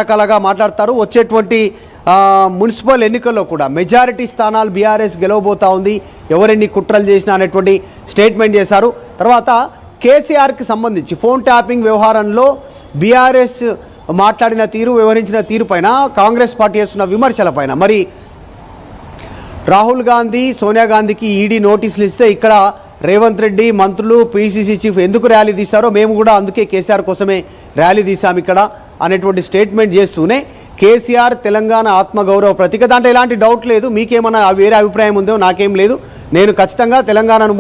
రకాలుగా మాట్లాడతారు. వచ్చేటువంటి మున్సిపల్ ఎన్నికల్లో కూడా మెజారిటీ స్థానాలు బీఆర్ఎస్ గెలవబోతా ఉంది, ఎవరెన్ని కుట్రలు చేసినా అనేటువంటి స్టేట్మెంట్ చేశారు. తర్వాత కేసీఆర్కి సంబంధించి ఫోన్ ట్యాపింగ్ వ్యవహారంలో బీఆర్ఎస్ మాట్లాడిన తీరు, వ్యవహరించిన తీరు పైన కాంగ్రెస్ పార్టీ చేస్తున్న విమర్శల పైన మరి రాహుల్ గాంధీ, సోనియా గాంధీకి ఈడీ నోటీసులు ఇస్తే ఇక్కడ రేవంత్ రెడ్డి, మంత్రులు, పీసీసీ చీఫ్ ఎందుకు ర్యాలీ తీశారో మేము కూడా అందుకే కేసీఆర్ కోసమే ర్యాలీ తీశాం ఇక్కడ అనేటువంటి స్టేట్మెంట్ చేస్తూనే కేసీఆర్ తెలంగాణ ఆత్మగౌరవ ప్రతీక, దాంట్లో ఎలాంటి డౌట్ లేదు. మీకేమన్నా వేరే అభిప్రాయం ఉందో నాకేం లేదు, నేను ఖచ్చితంగా తెలంగాణను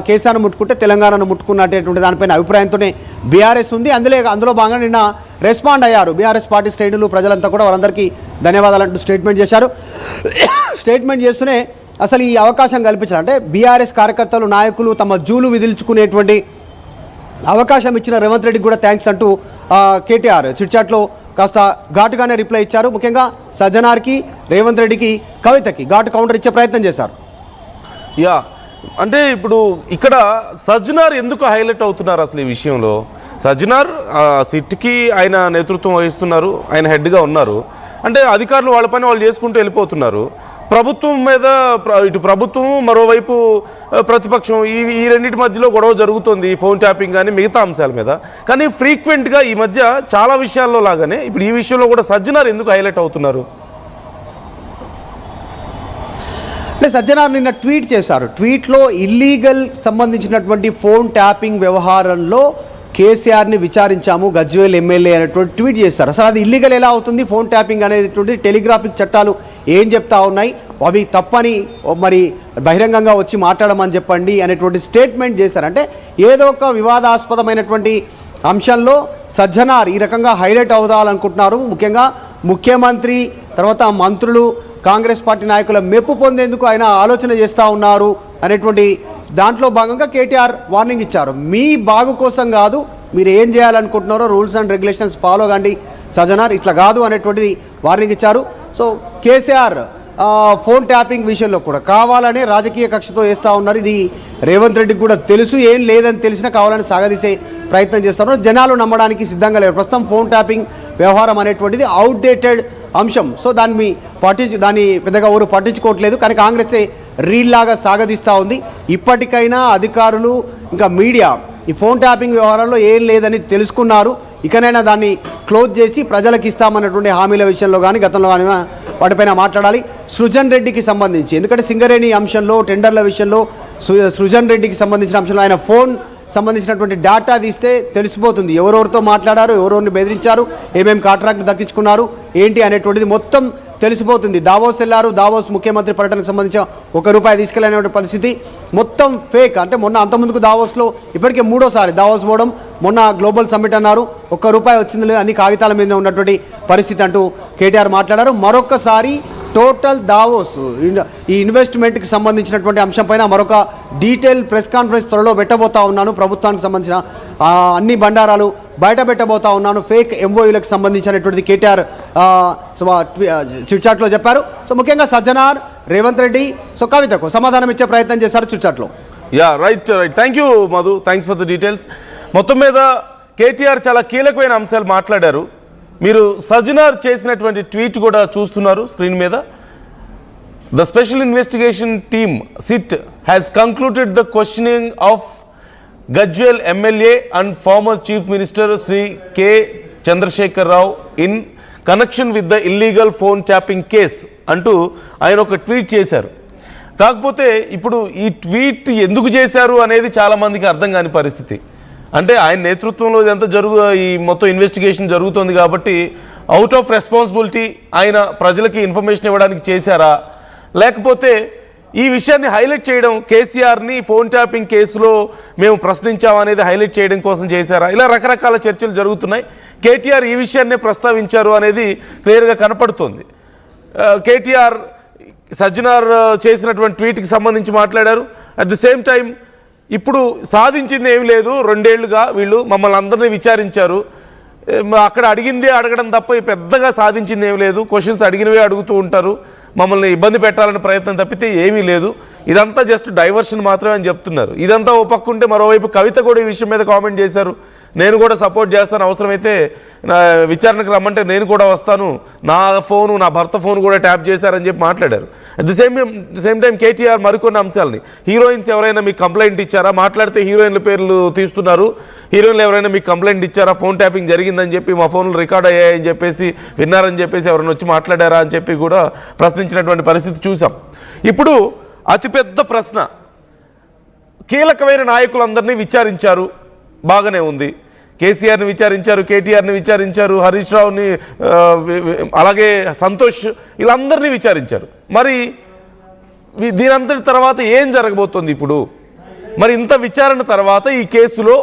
కేసీఆర్ను ముట్టుకుంటే తెలంగాణను ముట్టుకున్నటువంటి దానిపైన అభిప్రాయంతోనే బీఆర్ఎస్ ఉంది. అందులో భాగంగా నిన్న రెస్పాండ్ అయ్యారు బీఆర్ఎస్ పార్టీ శ్రేణులు, ప్రజలంతా కూడా వాళ్ళందరికీ ధన్యవాదాలు అంటూ స్టేట్మెంట్ చేశారు. స్టేట్మెంట్ చేస్తూనే అసలు ఈ అవకాశం కల్పించారు అంటే బీఆర్ఎస్ కార్యకర్తలు, నాయకులు తమ జూలు విదిల్చుకునేటువంటి అవకాశం ఇచ్చిన రేవంత్ రెడ్డికి కూడా థ్యాంక్స్ అంటూ కేటీఆర్ చిట్చాట్లో కాస్త ఘాటుగానే రిప్లై ఇచ్చారు. ముఖ్యంగా సజ్జనార్కి, రేవంత్ రెడ్డికి, కవితకి ఘాటు కౌంటర్ ఇచ్చే ప్రయత్నం చేశారు. అంటే ఇప్పుడు ఇక్కడ సజ్జనార్ ఎందుకు హైలైట్ అవుతున్నారు అసలు ఈ విషయంలో? సజ్జనార్ సిట్కి ఆయన నేతృత్వం వహిస్తున్నారు, ఆయన హెడ్గా ఉన్నారు. అంటే అధికారులు వాళ్ళ పని వాళ్ళు చేసుకుంటూ వెళ్ళిపోతున్నారు. ప్రభుత్వం మీద ఇటు ప్రభుత్వం, మరోవైపు ప్రతిపక్షం, ఈ రెండింటి మధ్యలో గొడవ జరుగుతుంది, ఫోన్ ట్యాపింగ్ కానీ మిగతా అంశాల మీద. కానీ ఫ్రీక్వెంట్గా ఈ మధ్య చాలా విషయాల్లో లాగానే ఇప్పుడు ఈ విషయంలో కూడా సజ్జనార్ ఎందుకు హైలైట్ అవుతున్నారు? అంటే సజ్జనార్ నిన్న ట్వీట్ చేశారు. ట్వీట్లో ఇల్లీగల్ సంబంధించినటువంటి ఫోన్ ట్యాపింగ్ వ్యవహారంలో కేసీఆర్ని విచారించాము, గజ్వేల్ ఎమ్మెల్యే అనేటువంటి ట్వీట్ చేశారు. అసలు అది ఇల్లీగల్ ఎలా అవుతుంది? ఫోన్ ట్యాపింగ్ అనేటువంటి టెలిగ్రాఫిక్ చట్టాలు ఏం చెప్తా ఉన్నాయి, అవి తప్పని మరి బహిరంగంగా వచ్చి మాట్లాడమని చెప్పండి అనేటువంటి స్టేట్మెంట్ చేశారు. అంటే ఏదో ఒక వివాదాస్పదమైనటువంటి అంశంలో సజ్జనార్ ఈ రకంగా హైలైట్ అవుదాలనుకుంటున్నారు. ముఖ్యంగా ముఖ్యమంత్రి, తర్వాత మంత్రులు, కాంగ్రెస్ పార్టీ నాయకుల మెప్పు పొందేందుకు ఆయన ఆలోచన చేస్తూ ఉన్నారు అనేటువంటి దాంట్లో భాగంగా కేటీఆర్ వార్నింగ్ ఇచ్చారు. మీ బాగు కోసం కాదు, మీరు ఏం చేయాలనుకుంటున్నారో రూల్స్ అండ్ రెగ్యులేషన్స్ ఫాలో కండి సజ్జనార్, ఇట్లా కాదు అనేటువంటిది వార్నింగ్ ఇచ్చారు. సో కేసీఆర్ ఫోన్ ట్యాపింగ్ విషయంలో కూడా కావాలనే రాజకీయ కక్షతో వేస్తూ ఉన్నారు. ఇది రేవంత్ రెడ్డికి కూడా తెలుసు, ఏం లేదని తెలిసినా కావాలని సాగదీసే ప్రయత్నం చేస్తున్నారు. జనాలు నమ్మడానికి సిద్ధంగా లేరు. ప్రస్తుతం ఫోన్ ట్యాపింగ్ వ్యవహారం అనేటువంటిది అవుట్డేటెడ్ అంశం. సో దాన్ని పెద్దగా ఎవరు పట్టించుకోవట్లేదు. కానీ కాంగ్రెసే రీల్ లాగా సాగదీస్తూ ఉంది. ఇప్పటికైనా అధికారులు, ఇంకా మీడియా ఈ ఫోన్ ట్యాపింగ్ వ్యవహారంలో ఏం లేదని తెలుసుకున్నారు. ఇకనైనా దాన్ని క్లోజ్ చేసి ప్రజలకు ఇస్తామన్నటువంటి హామీల విషయంలో కానీ గతంలో కానీ వాటిపైన మాట్లాడాలి. సృజన్ రెడ్డికి సంబంధించి, ఎందుకంటే సింగరేణి అంశంలో, టెండర్ల విషయంలో సృజన్ రెడ్డికి సంబంధించిన అంశంలో ఆయన ఫోన్ సంబంధించినటువంటి డేటా తీస్తే తెలిసిపోతుంది ఎవరెవరితో మాట్లాడారు, ఎవరెవరిని బెదిరించారు, ఏమేమి కాంట్రాక్ట్ దక్కించుకున్నారు ఏంటి అనేటువంటిది మొత్తం తెలిసిపోతుంది. దావోస్ వెళ్ళారు, దావోస్ ముఖ్యమంత్రి పర్యటనకు సంబంధించిన ₹1 తీసుకెళ్ళినటువంటి పరిస్థితి మొత్తం ఫేక్. అంటే మొన్న అంతకుముందుకు దావోస్లో ఇప్పటికే 3వ దావోస్ పోవడం, మొన్న గ్లోబల్ సమ్మిట్ అన్నారు, ₹1 వచ్చింది లేదు, అన్ని కాగితాల మీద ఉన్నటువంటి పరిస్థితి అంటూ కేటీఆర్ మాట్లాడారు. మరొకసారి టోటల్ దావోస్ ఈ ఇన్వెస్ట్మెంట్కి సంబంధించినటువంటి అంశంపైన మరొక డీటెయిల్ ప్రెస్ కాన్ఫరెన్స్ త్వరలో పెట్టబోతా ఉన్నాను. ప్రభుత్వానికి సంబంధించిన అన్ని బండారాలు బయట పెట్టబోతా ఉన్నాను, ఫేక్ ఎంఓయూలకు సంబంధించినటువంటిది కేటీఆర్ చిట్చాట్లో చెప్పారు. సో ముఖ్యంగా సజ్జనార్, రేవంత్ రెడ్డి, సో కవితకు సమాధానం ఇచ్చే ప్రయత్నం చేశారు చిట్చాట్లో. Right. Thank you Madhu, thanks for the details. మొత్తం మీద కేటీఆర్ చాలా కీలకమైన అంశాలు మాట్లాడారు. మీరు సజ్జనార్ చేసినటువంటి ట్వీట్ కూడా చూస్తున్నారు స్క్రీన్ మీద. The special investigation team SIT has concluded the questioning of Gajwel MLA and former chief minister Shri K Chandrashekar Rao in connection with the illegal phone tapping case అంటూ ఆయన ఒక ట్వీట్ చేశారు. కాకపోతే ఇప్పుడు ఈ ట్వీట్ ఎందుకు చేశారు అనేది చాలామందికి అర్థం కాని పరిస్థితి. అంటే ఆయన నేతృత్వంలో ఇదంతా ఈ మొత్తం ఇన్వెస్టిగేషన్ జరుగుతుంది కాబట్టి అవుట్ ఆఫ్ రెస్పాన్సిబిలిటీ ఆయన ప్రజలకి ఇన్ఫర్మేషన్ ఇవ్వడానికి చేశారా, లేకపోతే ఈ విషయాన్ని హైలైట్ చేయడం, కేసీఆర్ని ఫోన్ ట్యాపింగ్ కేసులో మేము ప్రశ్నించామనేది హైలైట్ చేయడం కోసం చేశారా? ఇలా రకరకాల చర్చలు జరుగుతున్నాయి. కేటీఆర్ ఈ విషయాన్నే ప్రస్తావించారు అనేది క్లియర్గా కనపడుతుంది. కేటీఆర్ సజ్జనార్ చేసినటువంటి ట్వీట్కి సంబంధించి మాట్లాడారు. అట్ ది సేమ్ టైం ఇప్పుడు సాధించింది ఏమి లేదు, 2 ఏళ్లుగా వీళ్ళు మమ్మల్ని అందరినీ విచారించారు, అక్కడ అడిగిందే అడగడం తప్ప పెద్దగా సాధించింది ఏమి లేదు, క్వశ్చన్స్ అడిగినవే అడుగుతూ ఉంటారు, మమ్మల్ని ఇబ్బంది పెట్టాలనే ప్రయత్నం తప్పితే ఏమీ లేదు. ఇదంతా జస్ట్ డైవర్షన్ మాత్రమే అని చెప్తున్నారు. ఇదంతా ఓ పక్క ఉంటే మరోవైపు కవిత కూడా ఈ విషయం మీద కామెంట్ చేశారు. నేను కూడా సపోర్ట్ చేస్తాను, అవసరమైతే నా విచారణకు రమ్మంటే నేను కూడా వస్తాను, నా భర్త ఫోన్ కూడా ట్యాప్ చేశారని చెప్పి మాట్లాడారు. At the same time KTR మరికొన్ని అంశాలని, హీరోయిన్స్ ఎవరైనా మీకు కంప్లైంట్ ఇచ్చారా, మాట్లాడితే హీరోయిన్ల పేర్లు తీస్తున్నారు, హీరోయిన్లు ఎవరైనా మీకు కంప్లైంట్ ఇచ్చారా, ఫోన్ ట్యాపింగ్ జరిగిందని చెప్పి, మా ఫోన్లు రికార్డ్ అయ్యాయని చెప్పేసి విన్నారని చెప్పేసి ఎవరైనా వచ్చి మాట్లాడారా అని చెప్పి కూడా ప్రశ్నించినటువంటి పరిస్థితి చూసాం. ఇప్పుడు అతిపెద్ద ప్రశ్న, కీలకమైన నాయకులందరినీ విచారించారు, బాగానే ఉంది. కేసీఆర్ని విచారించారు, కేటీఆర్ని విచారించారు, హరీష్ రావుని, అలాగే సంతోష్, వీళ్ళందరినీ విచారించారు. మరి దీనంతటి తర్వాత ఏం జరగబోతోంది ఇప్పుడు? మరి ఇంత విచారణ తర్వాత ఈ కేసులో,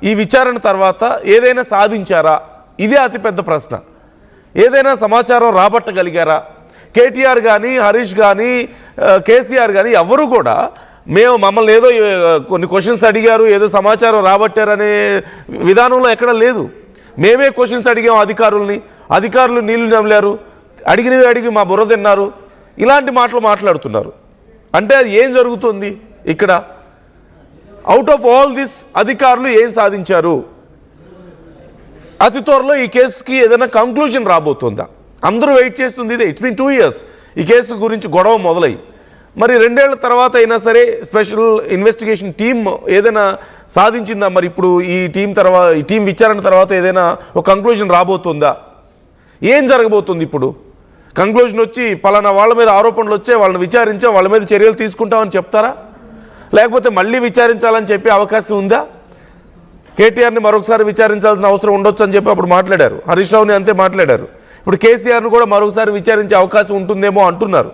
ఈ విచారణ తర్వాత ఏదైనా సాధించారా? ఇదే అతిపెద్ద ప్రశ్న. ఏదైనా సమాచారం రాబట్టగలిగారా? కేటీఆర్ కానీ, హరీష్ కానీ, కేసీఆర్ కానీ ఎవరు కూడా మమ్మల్ని ఏదో కొన్ని క్వశ్చన్స్ అడిగారు, ఏదో సమాచారం రాబట్టారనే విధానంలో ఎక్కడ లేదు. మేమే క్వశ్చన్స్ అడిగాం అధికారుల్ని, అధికారులు నీళ్లు నమిలారు, అడిగినవి అడిగి మా బుర్ర తిన్నారు, ఇలాంటి మాటలు మాట్లాడుతున్నారు. అంటే అది ఏం జరుగుతుంది ఇక్కడ? అవుట్ ఆఫ్ ఆల్ దిస్ అధికారులు ఏం సాధించారు? అతి త్వరలో ఈ కేసుకి ఏదైనా కంక్లూజన్ రాబోతుందా? అందరూ వెయిట్ చేస్తుంది ఇదే. ఇట్స్ బీన్ 2 years ఈ కేసు గురించి గొడవ మొదలై. మరి 2 ఏళ్ల తర్వాత అయినా సరే స్పెషల్ ఇన్వెస్టిగేషన్ టీమ్ ఏదైనా సాధించిందా? మరి ఇప్పుడు ఈ టీం విచారణ తర్వాత ఏదైనా ఒక కంక్లూజన్ రాబోతుందా? ఏం జరగబోతుంది ఇప్పుడు? కంక్లూజన్ వచ్చి పలానా వాళ్ళ మీద ఆరోపణలు వచ్చే వాళ్ళని విచారించాం, వాళ్ళ మీద చర్యలు తీసుకుంటామని చెప్తారా? లేకపోతే మళ్ళీ విచారించాలని చెప్పే అవకాశం ఉందా? కేటీఆర్ని మరొకసారి విచారించాల్సిన అవసరం ఉండొచ్చు అని చెప్పి అప్పుడు మాట్లాడారు. హరీష్ రావుని అంతే మాట్లాడారు. ఇప్పుడు కేసీఆర్ను కూడా మరొకసారి విచారించే అవకాశం ఉంటుందేమో అంటున్నారు.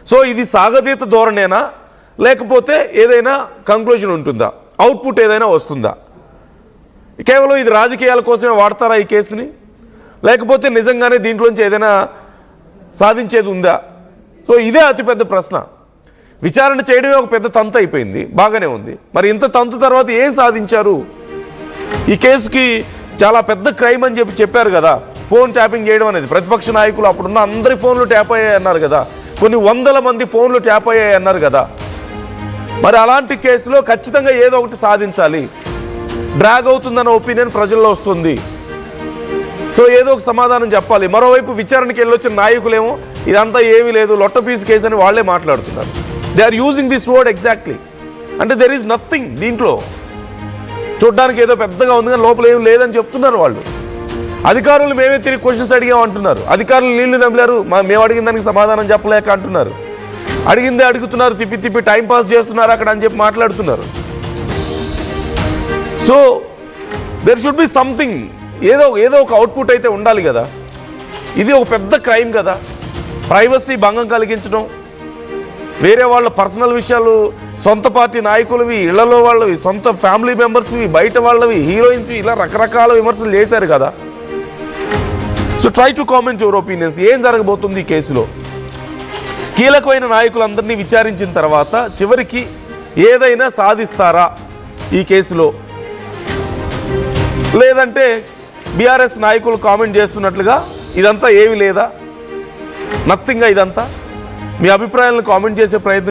సో ఇది సాగతీత ధోరణేనా, లేకపోతే ఏదైనా కంక్లూజన్ ఉంటుందా? అవుట్పుట్ ఏదైనా వస్తుందా? కేవలం ఇది రాజకీయాల కోసమే వాడతారా ఈ కేసుని, లేకపోతే నిజంగానే దీంట్లోంచి ఏదైనా సాధించేది ఉందా? సో ఇదే అతిపెద్ద ప్రశ్న. విచారణ చేయడమే ఒక పెద్ద తంతు అయిపోయింది, బాగానే ఉంది. మరి ఇంత తంతు తర్వాత ఏం సాధించారు? ఈ కేసుకి చాలా పెద్ద క్రైమ్ అని చెప్పారు కదా, ఫోన్ ట్యాపింగ్ చేయడం అనేది. ప్రతిపక్ష నాయకులు అప్పుడున్న అందరి ఫోన్లు ట్యాప్ అయ్యాయి అన్నారు కదా, కొన్ని వందల మంది ఫోన్లు ట్యాప్ అయ్యాయి అన్నారు కదా. మరి అలాంటి కేసులో ఖచ్చితంగా ఏదో ఒకటి సాధించాలి. డ్రాగ్ అవుతుందన్న ఒపీనియన్ ప్రజల్లో వస్తుంది. సో ఏదో ఒక సమాధానం చెప్పాలి. మరోవైపు విచారణకి వెళ్ళొచ్చిన నాయకులేమో ఇదంతా ఏమీ లేదు, లొట్టపీస్ కేసు అని వాళ్ళే మాట్లాడుతున్నారు. They are using this word exactly. అంటే దెర్ ఈజ్ నథింగ్ దీంట్లో. చూడ్డానికి ఏదో పెద్దగా ఉంది కానీ లోపల ఏం లేదని చెప్తున్నారు వాళ్ళు. అధికారులు మేమే తిరిగి క్వశ్చన్స్ అడిగాం అంటున్నారు. అధికారులు నీళ్లు నమిలారు, మేము అడిగిన దానికి సమాధానం చెప్పలేక అంటున్నారు. అడిగిందే అడుగుతున్నారు, తిప్పి టైం పాస్ చేస్తున్నారు అక్కడ అని చెప్పి మాట్లాడుతున్నారు. So there should be something, ఏదో ఒక అవుట్పుట్ అయితే ఉండాలి కదా. ఇది ఒక పెద్ద క్రైమ్ కదా. ప్రైవసీ భంగం కలిగించడం, వేరే వాళ్ళ పర్సనల్ విషయాలు, సొంత పార్టీ నాయకులవి, ఇళ్లలో వాళ్ళవి, సొంత ఫ్యామిలీ మెంబర్స్వి, బయట వాళ్ళవి, హీరోయిన్స్వి, ఇలా రకరకాల విమర్శలు చేశారు కదా. So try to comment your opinions. ఏం జరగబోతుంది ఈ కేసులో? కీలకమైన నాయకులందరినీ విచారించిన తర్వాత చివరికి ఏదైనా సాధిస్తారా ఈ కేసులో? లేదంటే బీఆర్ఎస్ నాయకులు కామెంట్ చేస్తున్నట్లుగా ఇదంతా ఏమీ లేదా, నథింగ్గా ఇదంతా? మీ అభిప్రాయాలను కామెంట్ చేసే ప్రయత్నం